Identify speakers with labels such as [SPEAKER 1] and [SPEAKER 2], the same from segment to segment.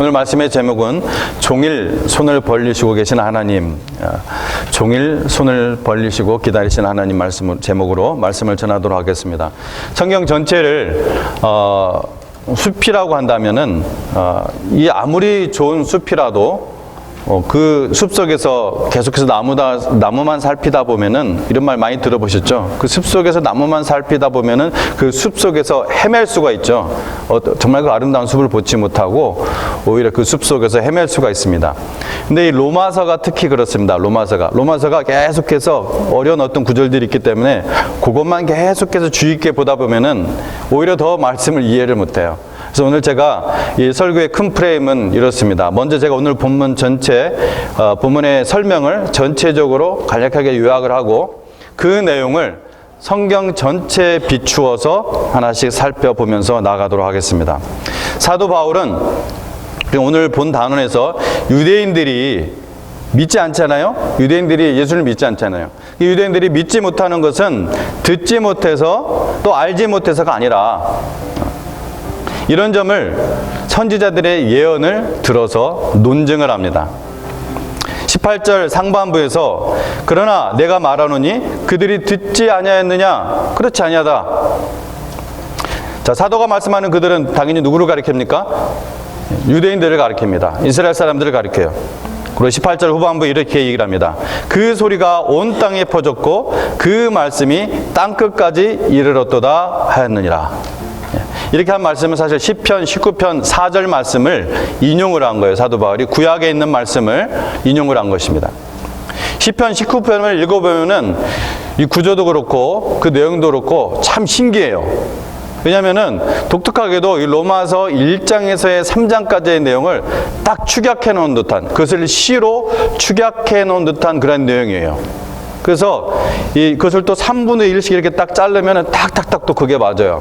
[SPEAKER 1] 오늘 말씀의 제목은 종일 손을 벌리시고 계신 하나님, 종일 손을 벌리시고 기다리신 하나님 제목으로 말씀을 전하도록 하겠습니다. 성경 전체를 숲이라고 한다면은 이 아무리 좋은 숲이라도 그 숲속에서 계속해서 나무만 살피다 보면은 이런 말 많이 들어보셨죠? 그 숲속에서 나무만 살피다 보면은 그 숲속에서 헤맬 수가 있죠. 정말 그 아름다운 숲을 보지 못하고 오히려 그 숲속에서 헤맬 수가 있습니다. 근데 이 로마서가 특히 그렇습니다. 로마서가 계속해서 어려운 어떤 구절들이 있기 때문에 그것만 계속해서 주의 깊게 보다 보면은 오히려 더 말씀을 이해를 못해요. 그래서 오늘 제가 이 설교의 큰 프레임은 이렇습니다. 먼저 제가 오늘 본문 본문의 설명을 전체적으로 간략하게 요약을 하고 그 내용을 성경 전체에 비추어서 하나씩 살펴보면서 나가도록 하겠습니다. 사도 바울은 오늘 본 단원에서 유대인들이 믿지 않잖아요? 유대인들이 예수를 믿지 않잖아요. 유대인들이 믿지 못하는 것은 듣지 못해서 또 알지 못해서가 아니라 이런 점을 선지자들의 예언을 들어서 논증을 합니다. 18절 상반부에서 그러나 내가 말하노니 그들이 듣지 아니하였느냐? 그렇지 아니하다. 자, 사도가 말씀하는 그들은 당연히 누구를 가리킵니까? 유대인들을 가리킵니다. 이스라엘 사람들을 가리켜요. 그리고 18절 후반부에 이렇게 얘기를 합니다. 그 소리가 온 땅에 퍼졌고 그 말씀이 땅끝까지 이르렀도다 하였느니라. 이렇게 한 말씀은 사실 시편 19편 4절 말씀을 인용을 한 거예요. 사도 바울이 구약에 있는 말씀을 인용을 한 것입니다. 시편 19편을 읽어보면은 이 구조도 그렇고 그 내용도 그렇고 참 신기해요. 왜냐하면은 독특하게도 이 로마서 1장에서의 3장까지의 내용을 딱 축약해 놓은 듯한, 그것을 시로 축약해 놓은 듯한 그런 내용이에요. 그래서 그것을 또 3분의 1씩 이렇게 딱 자르면은 탁탁탁 또 그게 맞아요.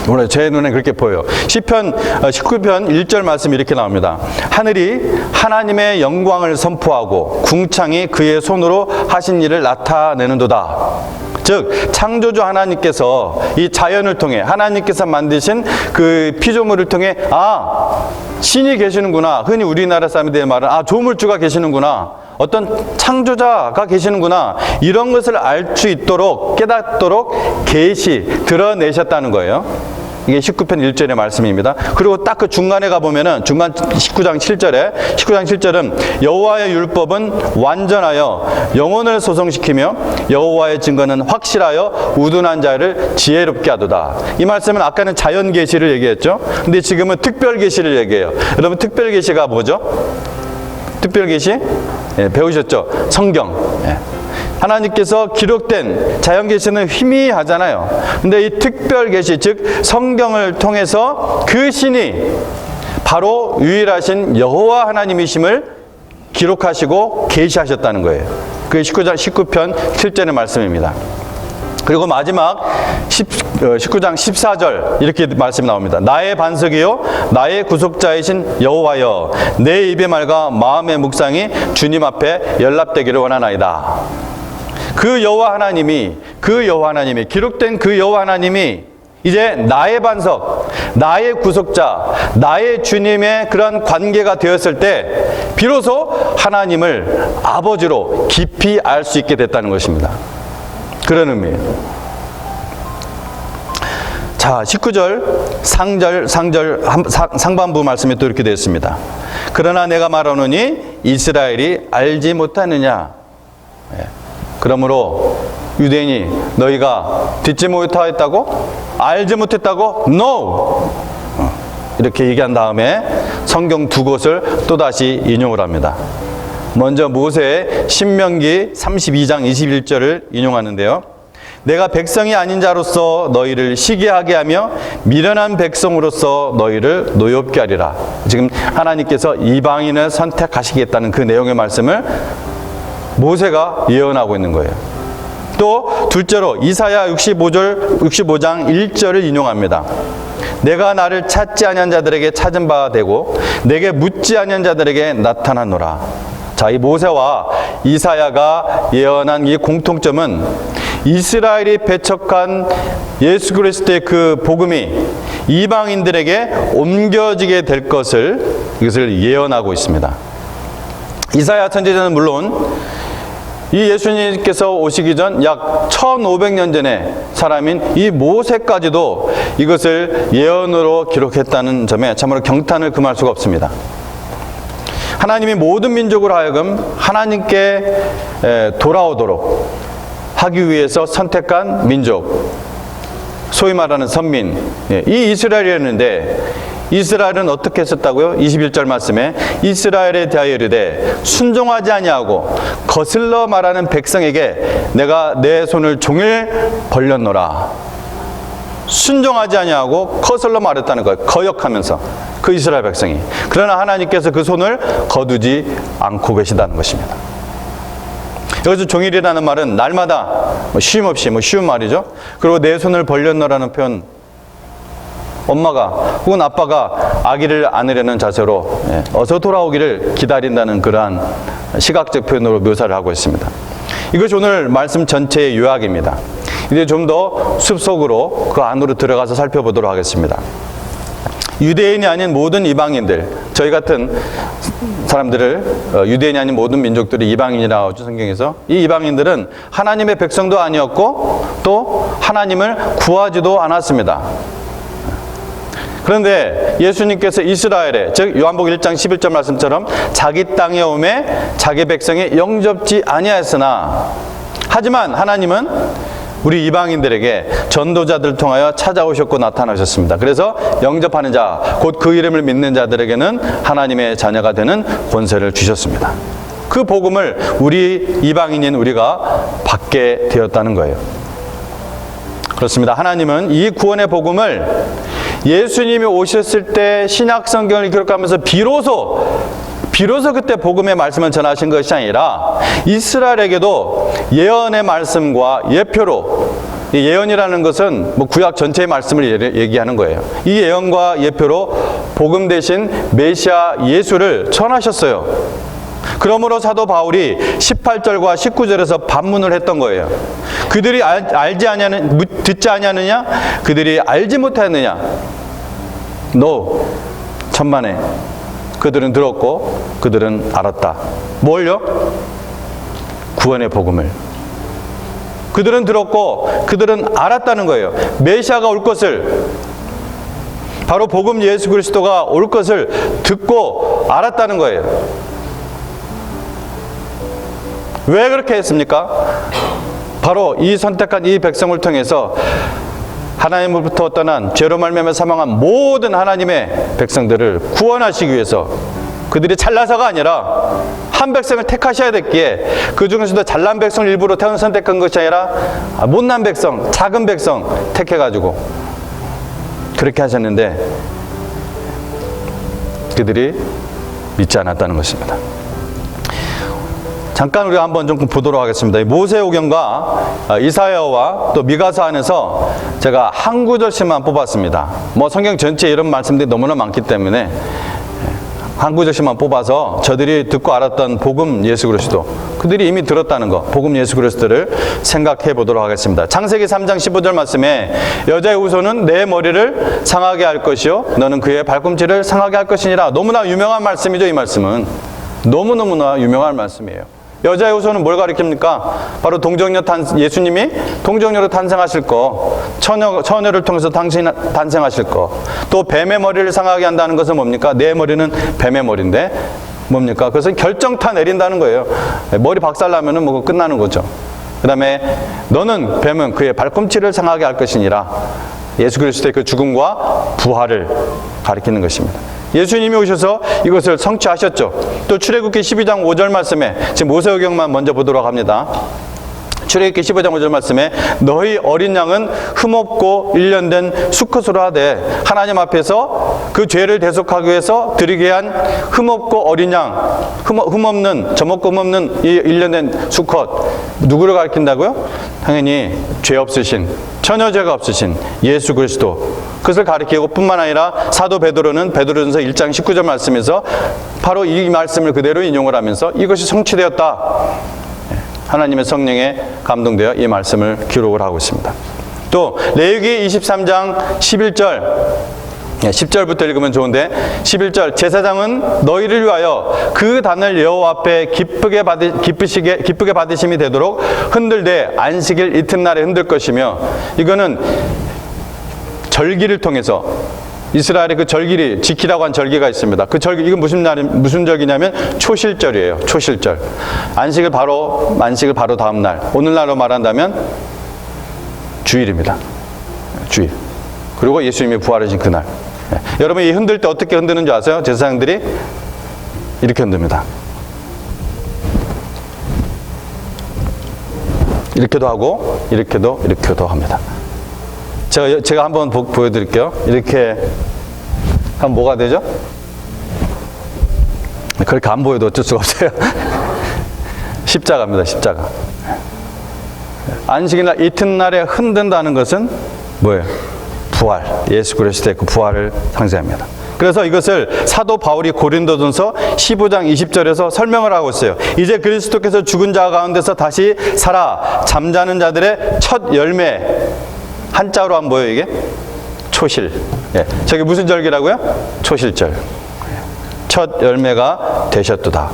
[SPEAKER 1] 원래 제 눈에 그렇게 보여요. 시편 19편 1절 말씀이 이렇게 나옵니다. 하늘이 하나님의 영광을 선포하고 궁창이 그의 손으로 하신 일을 나타내는도다. 즉 창조주 하나님께서 이 자연을 통해 하나님께서 만드신 그 피조물을 통해 신이 계시는구나. 흔히 우리나라 사람들의 말은 조물주가 계시는구나. 어떤 창조자가 계시는구나. 이런 것을 알 수 있도록 깨닫도록 드러내셨다는 거예요. 이게 19편 1절의 말씀입니다. 그리고 딱 그 중간에 가보면은 중간 19장 7절은 여호와의 율법은 완전하여 영혼을 소성시키며 여호와의 증거는 확실하여 우둔한 자를 지혜롭게 하도다. 이 말씀은 아까는 자연 계시를 얘기했죠. 근데 지금은 특별 계시를 얘기해요. 여러분 특별 계시가 뭐죠? 특별 계시? 배우셨죠? 성경. 하나님께서 기록된 자연 계시는 희미하잖아요. 근데 이 특별 계시, 즉 성경을 통해서 그 신이 바로 유일하신 여호와 하나님이심을 기록하시고 계시하셨다는 거예요. 그게 19편 7절의 말씀입니다. 그리고 마지막 19장 14절 이렇게 말씀이 나옵니다. 나의 반석이요 나의 구속자이신 여호와여 내 입의 말과 마음의 묵상이 주님 앞에 연락되기를 원하나이다. 그 여호와 하나님이 기록된 그 여호와 하나님이 이제 나의 반석, 나의 구속자, 나의 주님의 그런 관계가 되었을 때 비로소 하나님을 아버지로 깊이 알 수 있게 됐다는 것입니다. 그런 의미예요. 자, 19절 상반부 말씀이 또 이렇게 되어 있습니다. 그러나 내가 말하노니 이스라엘이 알지 못하느냐. 그러므로 유대인이 너희가 듣지 못하였다고? 알지 못했다고? No! 이렇게 얘기한 다음에 성경 두 곳을 또다시 인용을 합니다. 먼저 모세의 신명기 32장 21절을 인용하는데요. 내가 백성이 아닌 자로서 너희를 시기하게 하며 미련한 백성으로서 너희를 노엽게 하리라. 지금 하나님께서 이방인을 선택하시겠다는 그 내용의 말씀을 모세가 예언하고 있는 거예요. 또 둘째로 이사야 65장 1절을 인용합니다. 내가 나를 찾지 아니한 자들에게 찾은 바가 되고 내게 묻지 아니한 자들에게 나타나노라. 자, 이 모세와 이사야가 예언한 이 공통점은 이스라엘이 배척한 예수 그리스도의 그 복음이 이방인들에게 옮겨지게 될 것을 이것을 예언하고 있습니다. 이사야 선지자는 물론 이 예수님께서 오시기 전 약 1500년 전에 사람인 이 모세까지도 이것을 예언으로 기록했다는 점에 참으로 경탄을 금할 수가 없습니다. 하나님이 모든 민족으로 하여금 하나님께 돌아오도록 하기 위해서 선택한 민족, 소위 말하는 선민, 이 이스라엘이었는데 이스라엘은 어떻게 했었다고요? 21절 말씀에 이스라엘에 대하여 이르되 순종하지 아니하고 거슬러 말하는 백성에게 내가 내 손을 종일 벌렸노라. 순종하지 아니하고 거슬러 말했다는 거예요. 거역하면서 그 이스라엘 백성이. 그러나 하나님께서 그 손을 거두지 않고 계시다는 것입니다. 여기서 종일이라는 말은 날마다 쉼 없이 쉬운 말이죠. 그리고 내 손을 벌렸노라는 표현, 엄마가 혹은 아빠가 아기를 안으려는 자세로 어서 돌아오기를 기다린다는 그러한 시각적 표현으로 묘사를 하고 있습니다. 이것이 오늘 말씀 전체의 요약입니다. 이제 좀 더 숲속으로 그 안으로 들어가서 살펴보도록 하겠습니다. 유대인이 아닌 모든 이방인들, 저희 같은 사람들을 유대인이 아닌 모든 민족들이 이방인이라고 하죠, 성경에서. 이 이방인들은 하나님의 백성도 아니었고 또 하나님을 구하지도 않았습니다. 그런데 예수님께서 이스라엘에, 즉 요한복음 1장 11절 말씀처럼 자기 땅에 오매 자기 백성이 영접지 아니하였으나, 하지만 하나님은 우리 이방인들에게 전도자들을 통하여 찾아오셨고 나타나셨습니다. 그래서 영접하는 자, 곧 그 이름을 믿는 자들에게는 하나님의 자녀가 되는 권세를 주셨습니다. 그 복음을 우리 이방인인 우리가 받게 되었다는 거예요. 그렇습니다. 하나님은 이 구원의 복음을 예수님이 오셨을 때 신약 성경을 기록하면서 비로소 그때 복음의 말씀을 전하신 것이 아니라 이스라엘에게도 예언의 말씀과 예표로, 이 예언이라는 것은 구약 전체의 말씀을 얘기하는 거예요. 이 예언과 예표로 복음 대신 메시아 예수를 전하셨어요. 그러므로 사도 바울이 18절과 19절에서 반문을 했던 거예요. 그들이 듣지 아니하느냐? 그들이 알지 못하였느냐? No, 천만에. 그들은 들었고 그들은 알았다. 뭘요? 구원의 복음을. 그들은 들었고 그들은 알았다는 거예요. 메시아가 올 것을, 바로 복음 예수 그리스도가 올 것을 듣고 알았다는 거예요. 왜 그렇게 했습니까? 바로 이 선택한 이 백성을 통해서 하나님으로부터 떠난 죄로 말미암아 사망한 모든 하나님의 백성들을 구원하시기 위해서, 그들이 잘나서가 아니라 한 백성을 택하셔야 됐기에 그 중에서도 잘난 백성을 일부러 선택한 것이 아니라 못난 백성, 작은 백성 택해가지고 그렇게 하셨는데 그들이 믿지 않았다는 것입니다. 잠깐 우리가 한번 좀 보도록 하겠습니다. 모세오경과 이사야와 또 미가서 안에서 제가 한 구절씩만 뽑았습니다. 성경 전체에 이런 말씀들이 너무나 많기 때문에 한 구절씩만 뽑아서 저들이 듣고 알았던 복음 예수 그리스도, 그들이 이미 들었다는 거, 복음 예수 그리스도를 생각해 보도록 하겠습니다. 창세기 3장 15절 말씀에 여자의 후손은 내 머리를 상하게 할 것이요 너는 그의 발꿈치를 상하게 할 것이니라. 너무나 유명한 말씀이죠. 이 말씀은 너무너무나 유명한 말씀이에요. 여자의 후손은 뭘 가리킵니까? 바로 동정녀 예수님이 동정녀로 탄생하실 거, 처녀를 통해서 탄생하실 거. 또 뱀의 머리를 상하게 한다는 것은 뭡니까? 내 머리는 뱀의 머리인데 뭡니까? 그것은 결정타 내린다는 거예요. 머리 박살나면은 뭐 끝나는 거죠. 그 다음에 너는, 뱀은 그의 발꿈치를 상하게 할 것이니라. 예수 그리스도의 그 죽음과 부활을 가리키는 것입니다. 예수님이 오셔서 이것을 성취하셨죠. 또 출애굽기 12장 5절 말씀에, 지금 모세오경만 먼저 보도록 합니다. 출애굽기 15장 5절 말씀에 너희 어린 양은 흠없고 일련된 수컷으로 하되, 하나님 앞에서 그 죄를 대속하기 위해서 드리게 한 흠없고 어린 양, 흠없는, 젖먹고 흠없는 이 일련된 수컷, 누구를 가리킨다고요? 당연히 죄 없으신, 처녀죄가 없으신 예수 그리스도, 그것을 가리키고 뿐만 아니라 사도 베드로는 베드로전서 1장 19절 말씀에서 바로 이 말씀을 그대로 인용을 하면서 이것이 성취되었다, 하나님의 성령에 감동되어 이 말씀을 기록을 하고 있습니다. 또 레위기 23장 11절 10절부터 읽으면 좋은데 11절 제사장은 너희를 위하여 그 단을 여호와 앞에 기쁘게 받으심이 되도록 흔들되 안식일 이튿날에 흔들 것이며 이거는 절기를 통해서 이스라엘의 그 절기를 지키라고 한 절기가 있습니다. 그 절기 이건 무슨 절기냐면 초실절이에요. 초실절. 안식을 바로 다음 날. 오늘날로 말한다면 주일입니다. 주일. 그리고 예수님이 부활하신 그날. 여러분 이 흔들 때 어떻게 흔드는 줄 아세요? 제사장들이 이렇게 흔듭니다. 이렇게도 하고 이렇게도 합니다. 제가 한번 보여드릴게요. 이렇게 하면 뭐가 되죠? 그렇게 안 보여도 어쩔 수가 없어요. 십자가입니다. 십자가. 안식일날 이튿날에 흔든다는 것은 뭐예요? 부활. 예수 그리스도의 그 부활을 상징합니다. 그래서 이것을 사도 바울이 고린도전서 15장 20절에서 설명을 하고 있어요. 이제 그리스도께서 죽은 자 가운데서 다시 살아 잠자는 자들의 첫 열매. 한자로 하면 뭐예요 이게? 초실. 예. 저게 무슨 절기라고요? 초실절. 첫 열매가 되셨도다.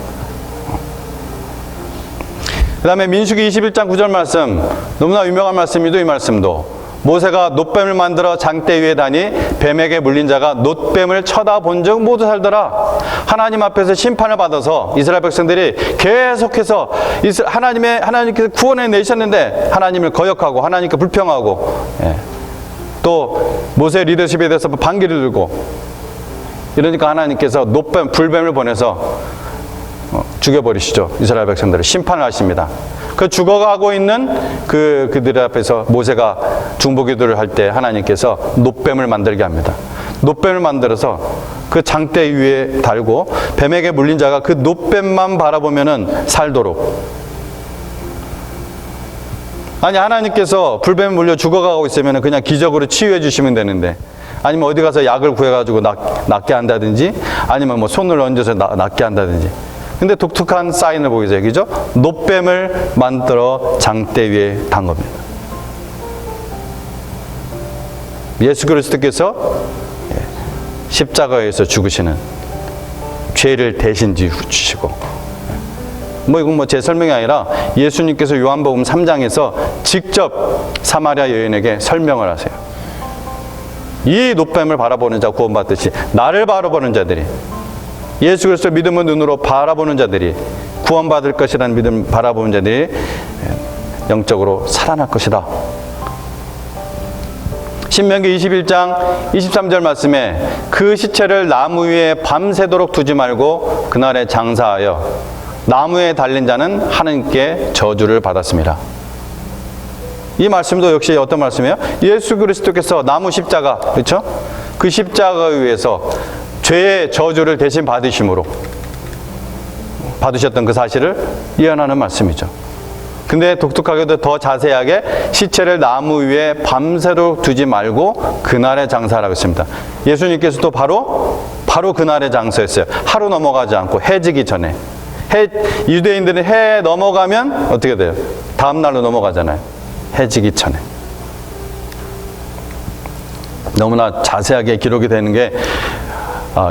[SPEAKER 1] 그 다음에 민수기 21장 9절 말씀, 너무나 유명한 말씀이죠. 이 말씀도 모세가 놋뱀을 만들어 장대 위에 다니 뱀에게 물린 자가 놋뱀을 쳐다본 적 모두 살더라. 하나님 앞에서 심판을 받아서 이스라엘 백성들이 계속해서 하나님께서 구원해 내셨는데 하나님을 거역하고 하나님께 불평하고, 예. 또 모세 리더십에 대해서 반기를 들고 이러니까 하나님께서 불뱀을 보내서 죽여버리시죠. 이스라엘 백성들을 심판을 하십니다. 그 죽어가고 있는 그들 앞에서 모세가 중보기도를 할 때 하나님께서 놋뱀을 만들게 합니다. 놋뱀을 만들어서 그 장대 위에 달고 뱀에게 물린 자가 그 놋뱀만 바라보면은 살도록. 아니 하나님께서 불뱀에 물려 죽어가고 있으면 그냥 기적으로 치유해 주시면 되는데, 아니면 어디 가서 약을 구해가지고 낫게 한다든지, 아니면 뭐 손을 얹어서 낫게 한다든지. 근데 독특한 사인을 보이죠. 그죠? 놋뱀을 만들어 장대 위에 단 겁니다. 예수 그리스도께서 십자가에서 죽으시는 죄를 대신 지시고, 뭐 이건 뭐 제 설명이 아니라 예수님께서 요한복음 3장에서 직접 사마리아 여인에게 설명을 하세요. 이 놋뱀을 바라보는 자 구원받듯이 나를 바라보는 자들이, 예수 그리스도 믿음의 눈으로 바라보는 자들이, 구원받을 것이라는 믿음 바라보는 자들이 영적으로 살아날 것이다. 신명기 21장 23절 말씀에 그 시체를 나무 위에 밤새도록 두지 말고 그날에 장사하여 나무에 달린 자는 하나님께 저주를 받았습니다. 이 말씀도 역시 어떤 말씀이에요? 예수 그리스도께서 나무 십자가, 그렇죠? 그 십자가에 의해서 죄의 저주를 대신 받으심으로 받으셨던 그 사실을 예언하는 말씀이죠. 근데 독특하게도 더 자세하게 시체를 나무 위에 밤새도록 두지 말고 그날에 장사하라고 했습니다. 예수님께서도 바로 그날에 장사했어요. 하루 넘어가지 않고 해 지기 전에. 유대인들은 해 넘어가면 어떻게 돼요? 다음 날로 넘어가잖아요. 해 지기 전에. 너무나 자세하게 기록이 되는 게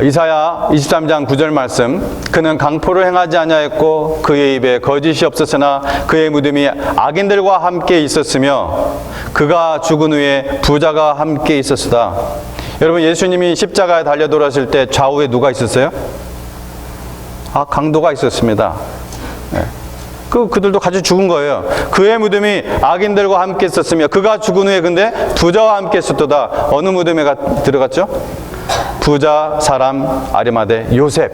[SPEAKER 1] 이사야 23장 9절 말씀, 그는 강포를 행하지 아니하였고 그의 입에 거짓이 없었으나 그의 무덤이 악인들과 함께 있었으며 그가 죽은 후에 부자가 함께 있었으다. 여러분 예수님이 십자가에 달려 돌아오실 때 좌우에 누가 있었어요? 강도가 있었습니다. 네. 그들도 같이 죽은 거예요. 그의 무덤이 악인들과 함께 있었으며 그가 죽은 후에 근데 부자와 함께 있었도다. 어느 무덤에 들어갔죠? 부자 사람 아리마대 요셉.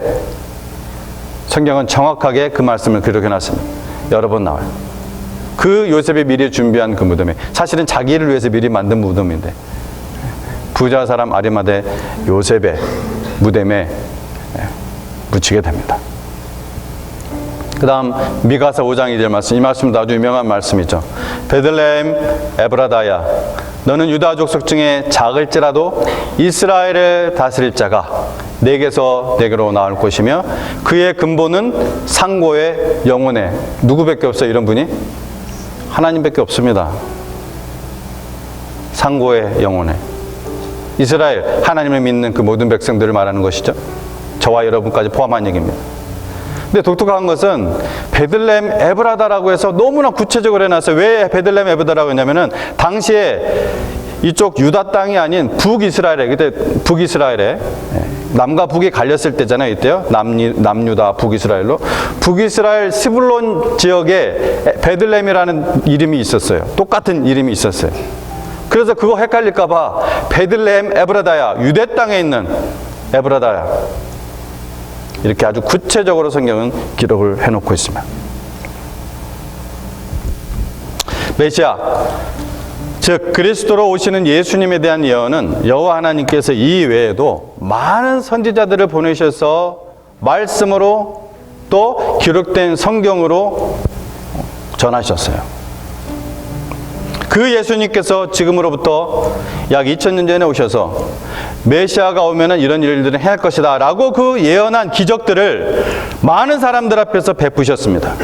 [SPEAKER 1] 성경은 정확하게 그 말씀을 기록해놨습니다. 여러 번 나와요. 그 요셉이 미리 준비한 그 무덤에, 사실은 자기를 위해서 미리 만든 무덤인데, 부자 사람 아리마대 요셉의 무덤에 묻히게 됩니다. 그 다음 미가서 5장 2절 말씀, 이 말씀도 아주 유명한 말씀이죠. 베들레헴 에브라다야, 너는 유다 족속 중에 작을지라도 이스라엘을 다스릴 자가 내게서 내게로 나올 것이며 그의 근본은 상고의 영혼에. 누구밖에 없어요 이런 분이? 하나님밖에 없습니다. 상고의 영혼에. 이스라엘, 하나님을 믿는 그 모든 백성들을 말하는 것이죠. 저와 여러분까지 포함한 얘기입니다. 근데 독특한 것은 베들레헴 에브라다라고 해서 너무나 구체적으로 해놨어요. 왜 베들레헴 에브라다라고 했냐면은 당시에 이쪽 유다 땅이 아닌 북이스라엘에, 그때 북이스라엘에 남과 북이 갈렸을 때잖아요. 이때요. 남유다 북이스라엘로. 북이스라엘 스불론 지역에 베들레헴이라는 이름이 있었어요. 똑같은 이름이 있었어요. 그래서 그거 헷갈릴까 봐 베들레헴 에브라다야, 유대 땅에 있는 에브라다야, 이렇게 아주 구체적으로 성경은 기록을 해놓고 있습니다. 메시아, 즉 그리스도로 오시는 예수님에 대한 예언은 여호와 하나님께서 이 외에도 많은 선지자들을 보내셔서 말씀으로 또 기록된 성경으로 전하셨어요. 그 예수님께서 지금으로부터 약 2000년 전에 오셔서 메시아가 오면은 이런 일들을 해야 할 것이다 라고 그 예언한 기적들을 많은 사람들 앞에서 베푸셨습니다.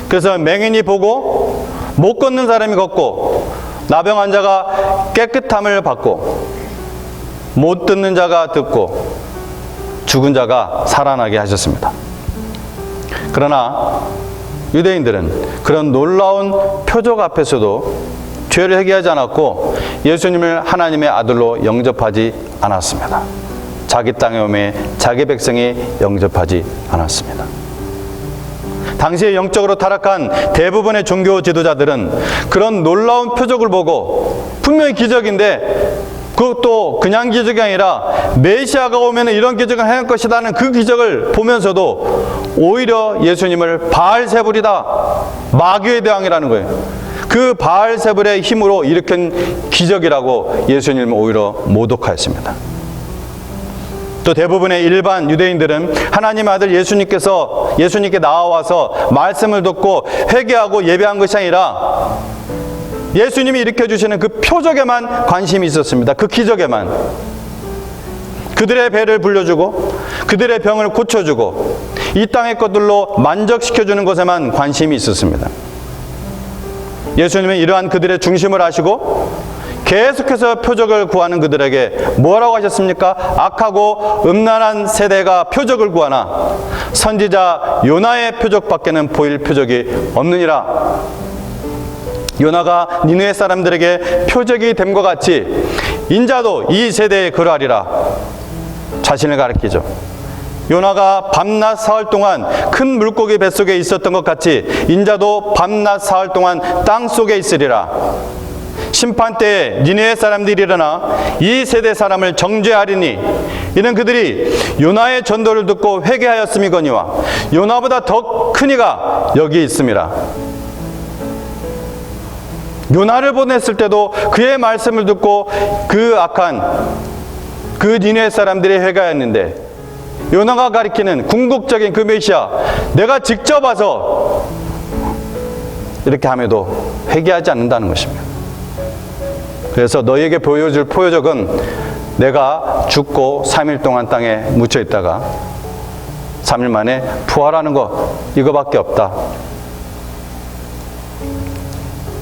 [SPEAKER 1] 그래서 맹인이 보고, 못 걷는 사람이 걷고, 나병 환자가 깨끗함을 받고, 못 듣는 자가 듣고, 죽은 자가 살아나게 하셨습니다. 그러나 유대인들은 그런 놀라운 표적 앞에서도 죄를 회개하지 않았고 예수님을 하나님의 아들로 영접하지 않았습니다. 자기 땅에 오매 자기 백성이 영접하지 않았습니다. 당시에 영적으로 타락한 대부분의 종교 지도자들은 그런 놀라운 표적을 보고, 분명히 기적인데 그것도 그냥 기적이 아니라 메시아가 오면 이런 기적을 행할 것이라는 그 기적을 보면서도 오히려 예수님을 바알세불이다, 마귀의 대왕이라는 거예요. 그 바알세불의 힘으로 일으킨 기적이라고 예수님을 오히려 모독하였습니다. 또 대부분의 일반 유대인들은 하나님의 아들 예수님께 나와서 말씀을 듣고 회개하고 예배한 것이 아니라 예수님이 일으켜주시는 그 표적에만 관심이 있었습니다. 그 기적에만. 그들의 배를 불려주고 그들의 병을 고쳐주고 이 땅의 것들로 만족시켜주는 것에만 관심이 있었습니다. 예수님은 이러한 그들의 중심을 아시고 계속해서 표적을 구하는 그들에게 뭐라고 하셨습니까? 악하고 음란한 세대가 표적을 구하나 선지자 요나의 표적밖에는 보일 표적이 없느니라. 요나가 니느웨 사람들에게 표적이 됨과 같이 인자도 이 세대에 그러하리라. 자신을 가리키죠. 요나가 밤낮 사흘 동안 큰 물고기 뱃속에 있었던 것 같이 인자도 밤낮 사흘 동안 땅 속에 있으리라. 심판 때에 니느웨 사람들이 일어나 이 세대 사람을 정죄하리니 이는 그들이 요나의 전도를 듣고 회개하였음이거니와 요나보다 더 큰 이가 여기 있음이라. 요나를 보냈을 때도 그의 말씀을 듣고 그 악한 그 니느웨 사람들이 회개하였는데, 요나가 가리키는 궁극적인 그 메시아, 내가 직접 와서 이렇게 함에도 회개하지 않는다는 것입니다. 그래서 너희에게 보여줄 표적은 내가 죽고 3일 동안 땅에 묻혀 있다가 3일 만에 부활하는 것, 이거밖에 없다.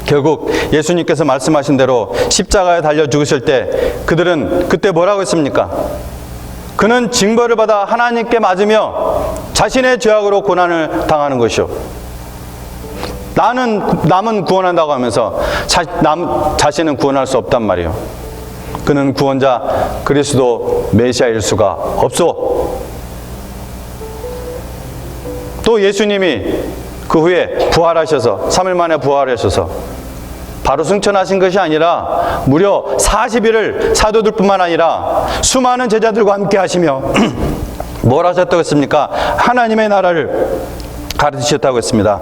[SPEAKER 1] 결국 예수님께서 말씀하신 대로 십자가에 달려 죽으실 때 그들은 그때 뭐라고 했습니까? 그는 징벌을 받아 하나님께 맞으며 자신의 죄악으로 고난을 당하는 것이요, 남은 구원한다고 하면서 자신은 구원할 수 없단 말이에요. 그는 구원자 그리스도 메시아일 수가 없소. 또 예수님이 그 후에 부활하셔서 3일 만에 부활하셔서 바로 승천하신 것이 아니라 무려 40일을 사도들뿐만 아니라 수많은 제자들과 함께 하시며 뭘 하셨다고 했습니까? 하나님의 나라를 가르치셨다고 했습니다.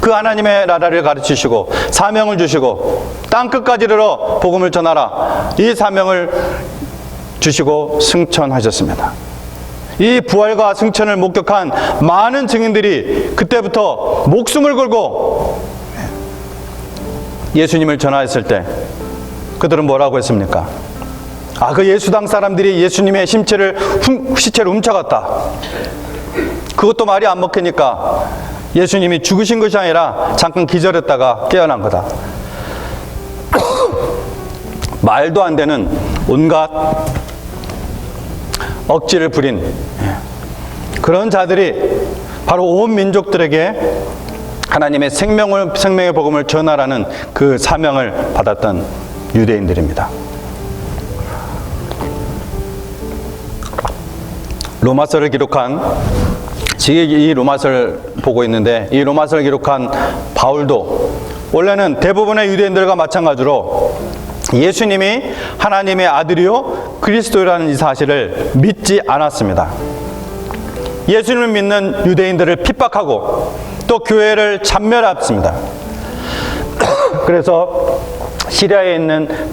[SPEAKER 1] 그 하나님의 나라를 가르치시고 사명을 주시고 땅끝까지 이르러 복음을 전하라, 이 사명을 주시고 승천하셨습니다. 이 부활과 승천을 목격한 많은 증인들이 그때부터 목숨을 걸고 예수님을 전하였을 때 그들은 뭐라고 했습니까? 그 예수당 사람들이 예수님의 시체를 훔쳐갔다. 그것도 말이 안 먹히니까 예수님이 죽으신 것이 아니라 잠깐 기절했다가 깨어난 거다. 말도 안 되는 온갖 억지를 부린 그런 자들이 바로 온 민족들에게 하나님의 생명의 복음을 전하라는 그 사명을 받았던 유대인들입니다. 로마서를 기록한, 지금 이 로마서를 보고 있는데, 이 로마서를 기록한 바울도 원래는 대부분의 유대인들과 마찬가지로 예수님이 하나님의 아들이요 그리스도라는 이 사실을 믿지 않았습니다. 예수님을 믿는 유대인들을 핍박하고 또 교회를 찬멸했습니다. 그래서 시리아에 있는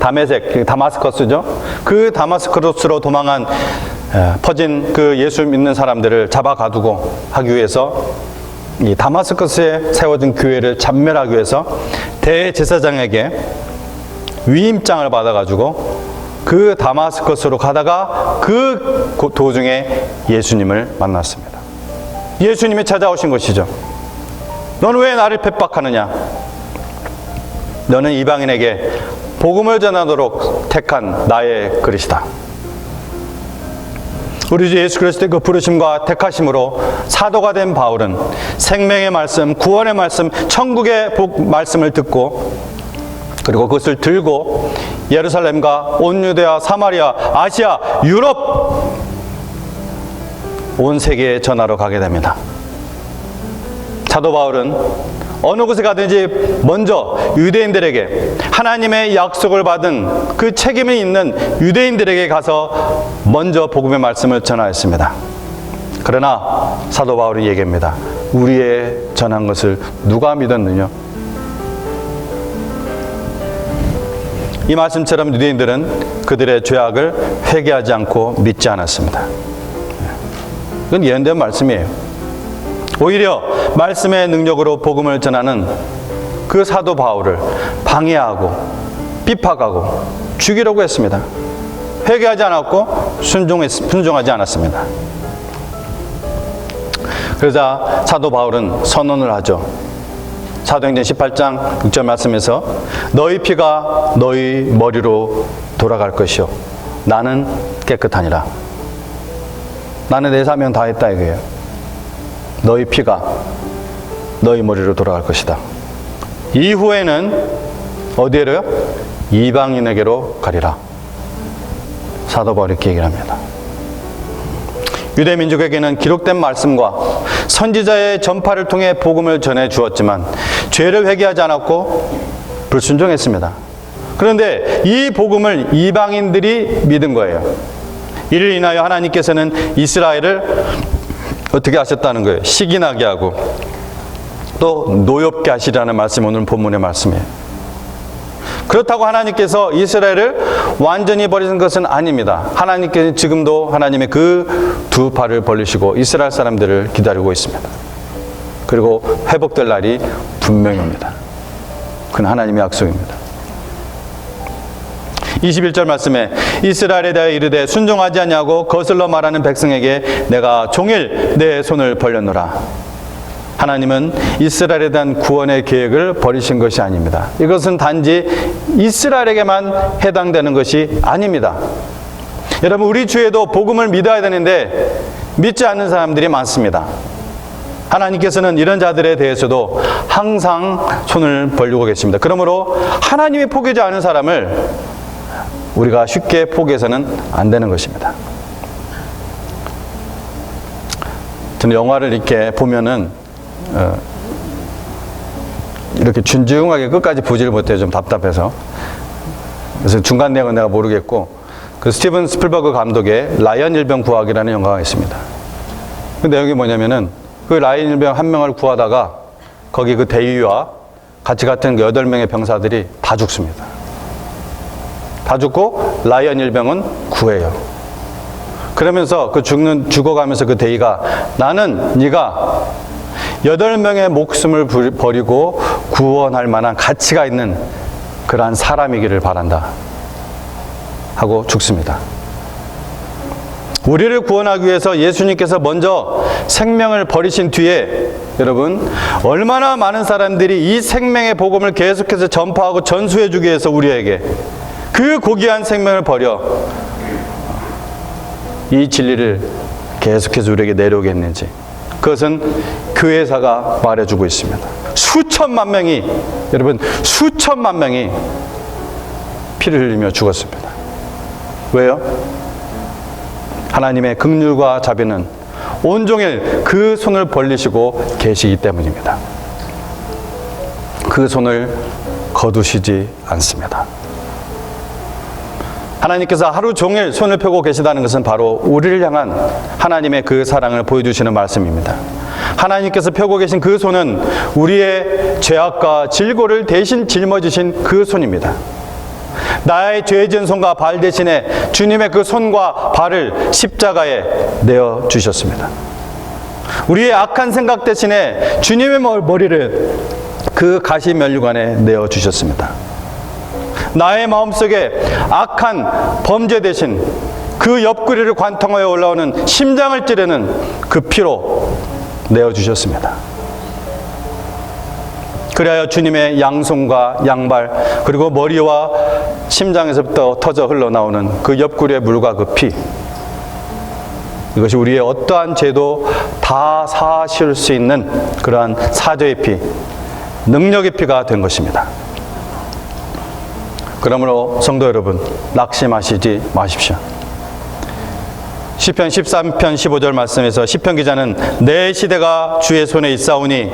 [SPEAKER 1] 다마스커스죠. 그 다마스커스로 도망한 퍼진 그 예수 믿는 사람들을 잡아 가두고 하기 위해서 이 다마스커스에 세워진 교회를 찬멸하기 위해서 대제사장에게 위임장을 받아가지고 그 다마스커스로 가다가 그 도중에 예수님을 만났습니다. 예수님이 찾아오신 것이죠. 너는 왜 나를 핍박하느냐? 너는 이방인에게 복음을 전하도록 택한 나의 그릇이다. 우리 주 예수 그리스도의 그 부르심과 택하심으로 사도가 된 바울은 생명의 말씀, 구원의 말씀, 천국의 말씀을 듣고 그리고 그것을 들고 예루살렘과 온 유대야, 사마리아, 아시아, 유럽 온 세계에 전하러 가게 됩니다. 사도 바울은 어느 곳에 가든지 먼저 유대인들에게 하나님의 약속을 받은 그 책임이 있는 유대인들에게 가서 먼저 복음의 말씀을 전하였습니다. 그러나 사도 바울이 얘기합니다. 우리의 전한 것을 누가 믿었느냐? 이 말씀처럼 유대인들은 그들의 죄악을 회개하지 않고 믿지 않았습니다. 이건 예언된 말씀이에요. 오히려 말씀의 능력으로 복음을 전하는 그 사도 바울을 방해하고 핍박하고 죽이려고 했습니다. 회개하지 않았고 순종하지 않았습니다. 그러자 사도 바울은 선언을 하죠. 사도행전 18장 6절 말씀에서 너희 피가 너희 머리로 돌아갈 것이요 나는 깨끗하니라. 나는 내 사명 다 했다 이거예요. 너희 피가 너희 머리로 돌아갈 것이다. 이후에는 어디에로요? 이방인에게로 가리라. 사도 바울이 이렇게 얘기를 합니다. 유대 민족에게는 기록된 말씀과 선지자의 전파를 통해 복음을 전해 주었지만 죄를 회개하지 않았고 불순종했습니다. 그런데 이 복음을 이방인들이 믿은 거예요. 이를 인하여 하나님께서는 이스라엘을 어떻게 하셨다는 거예요? 시기나게 하고 또 노엽게 하시라는 말씀이 오늘 본문의 말씀이에요. 그렇다고 하나님께서 이스라엘을 완전히 버리신 것은 아닙니다. 하나님께서 지금도 하나님의 그 두 팔을 벌리시고 이스라엘 사람들을 기다리고 있습니다. 그리고 회복될 날이 분명히 옵니다. 그건 하나님의 약속입니다. 21절 말씀에 이스라엘에 대하여 이르되 순종하지 않냐고 거슬러 말하는 백성에게 내가 종일 내 손을 벌렸노라. 하나님은 이스라엘에 대한 구원의 계획을 버리신 것이 아닙니다. 이것은 단지 이스라엘에게만 해당되는 것이 아닙니다. 여러분, 우리 주에도 복음을 믿어야 되는데 믿지 않는 사람들이 많습니다. 하나님께서는 이런 자들에 대해서도 항상 손을 벌리고 계십니다. 그러므로 하나님이 포기하지 않은 사람을 우리가 쉽게 포기해서는 안 되는 것입니다. 저는 영화를 이렇게 보면은 이렇게 준중하게 끝까지 보지를 못해요. 좀 답답해서. 그래서 중간 내용은 내가 모르겠고, 그 스티븐 스필버그 감독의 라이언 일병 구하기라는 영화가 있습니다. 그 내용이 뭐냐면은 그 라이언 일병 한 명을 구하다가 거기 그 대위와 같이 갔던 그 8명의 병사들이 다 죽습니다. 다 죽고 라이언 일병은 구해요. 그러면서 그 죽어가면서 그 대위가 나는 네가 8명의 목숨을 버리고 구원할 만한 가치가 있는 그러한 사람이기를 바란다 하고 죽습니다. 우리를 구원하기 위해서 예수님께서 먼저 생명을 버리신 뒤에 여러분 얼마나 많은 사람들이 이 생명의 복음을 계속해서 전파하고 전수해 주기 위해서 우리에게 그 고귀한 생명을 버려 이 진리를 계속해서 우리에게 내려오겠는지, 그것은 교회사가 말해주고 있습니다. 수천만 명이, 여러분, 수천만 명이 피를 흘리며 죽었습니다. 왜요? 하나님의 긍휼과 자비는 온종일 그 손을 벌리시고 계시기 때문입니다. 그 손을 거두시지 않습니다. 하나님께서 하루 종일 손을 펴고 계시다는 것은 바로 우리를 향한 하나님의 그 사랑을 보여주시는 말씀입니다. 하나님께서 펴고 계신 그 손은 우리의 죄악과 질고를 대신 짊어지신 그 손입니다. 나의 죄 지은 손과 발 대신에 주님의 그 손과 발을 십자가에 내어 주셨습니다. 우리의 악한 생각 대신에 주님의 머리를 그 가시면류관에 내어 주셨습니다. 나의 마음속에 악한 범죄 대신 그 옆구리를 관통하여 올라오는 심장을 찌르는 그 피로 내어 주셨습니다. 그래야 주님의 양손과 양발, 그리고 머리와 심장에서부터 터져 흘러나오는 그 옆구리의 물과 그 피, 이것이 우리의 어떠한 죄도 다 사실 수 있는 그러한 사죄의 피, 능력의 피가 된 것입니다. 그러므로 성도 여러분, 낙심하시지 마십시오. 시편 13편 15절 말씀에서 시편 기자는 내 시대가 주의 손에 있사오니,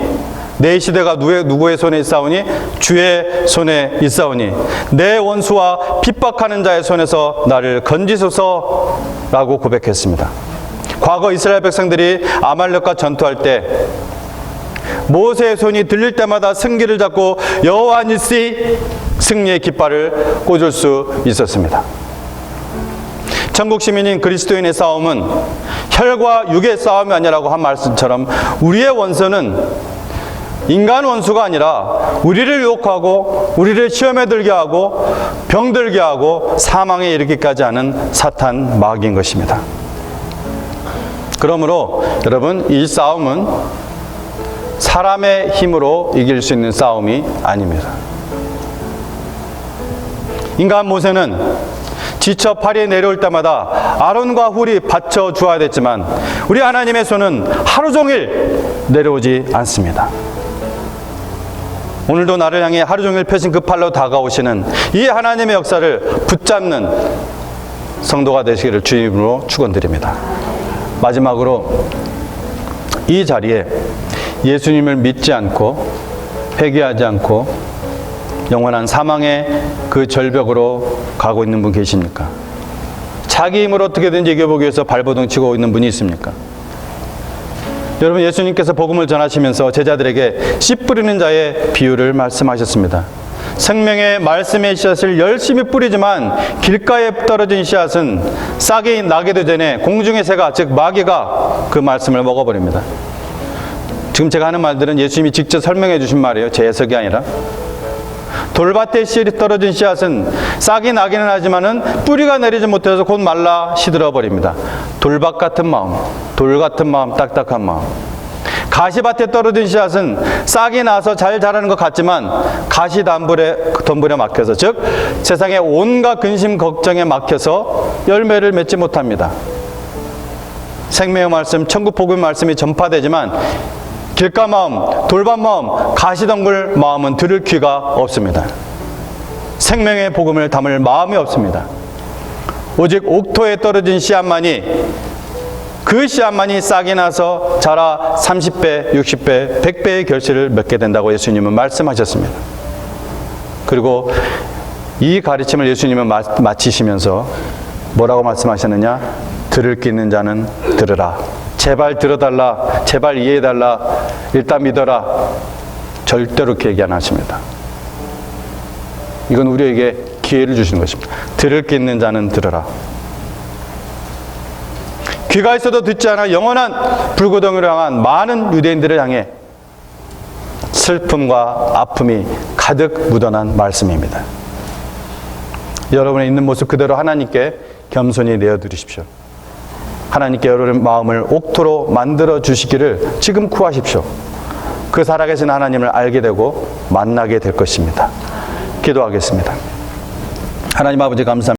[SPEAKER 1] 내 시대가 누구의 손에 있사오니? 주의 손에 있사오니 내 원수와 핍박하는 자의 손에서 나를 건지소서라고 고백했습니다. 과거 이스라엘 백성들이 아말렉과 전투할 때 모세의 손이 들릴 때마다 승기를 잡고 여호와 니시, 승리의 깃발을 꽂을 수 있었습니다. 천국 시민인 그리스도인의 싸움은 혈과 육의 싸움이 아니라고 한 말씀처럼 우리의 원수는 인간 원수가 아니라 우리를 유혹하고 우리를 시험에 들게 하고 병들게 하고 사망에 이르기까지 하는 사탄 마귀인 것입니다. 그러므로 여러분, 이 싸움은 사람의 힘으로 이길 수 있는 싸움이 아닙니다. 인간 모세는 지쳐 파리에 내려올 때마다 아론과 훌이 받쳐 주어야 됐지만 우리 하나님의 손은 하루 종일 내려오지 않습니다. 오늘도 나를 향해 하루 종일 펴신 그 팔로 다가오시는 이 하나님의 역사를 붙잡는 성도가 되시기를 주님으로 축원드립니다. 마지막으로 이 자리에 예수님을 믿지 않고 회개하지 않고 영원한 사망의 그 절벽으로 가고 있는 분 계십니까? 자기 힘으로 어떻게든지 이겨보기 위해서 발버둥 치고 있는 분이 있습니까? 여러분, 예수님께서 복음을 전하시면서 제자들에게 씨 뿌리는 자의 비유를 말씀하셨습니다. 생명의 말씀의 씨앗을 열심히 뿌리지만 길가에 떨어진 씨앗은 싹이 나기도 전에 공중의 새가, 즉 마귀가 그 말씀을 먹어버립니다. 지금 제가 하는 말들은 예수님이 직접 설명해 주신 말이에요. 제 해석이 아니라. 돌밭에 씨앗이 떨어진 씨앗은 싹이 나기는 하지만은 뿌리가 내리지 못해서 곧 말라 시들어 버립니다. 돌밭 같은 마음, 돌 같은 마음, 딱딱한 마음. 가시밭에 떨어진 씨앗은 싹이 나서 잘 자라는 것 같지만 가시 덤불에 막혀서, 즉 세상의 온갖 근심 걱정에 막혀서 열매를 맺지 못합니다. 생명의 말씀, 천국 복음의 말씀이 전파되지만 길가 마음, 돌밭 마음, 가시덤불 마음은 들을 귀가 없습니다. 생명의 복음을 담을 마음이 없습니다. 오직 옥토에 떨어진 씨앗만이, 그 씨앗만이 싹이 나서 자라 30배, 60배, 100배의 결실을 맺게 된다고 예수님은 말씀하셨습니다. 그리고 이 가르침을 예수님은 마치시면서 뭐라고 말씀하셨느냐? 들을 귀 있는 자는 들으라. 제발 들어달라, 제발 이해해달라, 일단 믿어라. 절대로 그 얘기 안 하십니다. 이건 우리에게 기회를 주시는 것입니다. 들을 게 있는 자는 들으라. 귀가 있어도 듣지 않아 영원한 불구덩이를 향한 많은 유대인들을 향해 슬픔과 아픔이 가득 묻어난 말씀입니다. 여러분의 있는 모습 그대로 하나님께 겸손히 내어드리십시오. 하나님께 여러분의 마음을 옥토로 만들어 주시기를 지금 구하십시오. 그 살아계신 하나님을 알게 되고 만나게 될 것입니다. 기도하겠습니다. 하나님 아버지 감사합니다.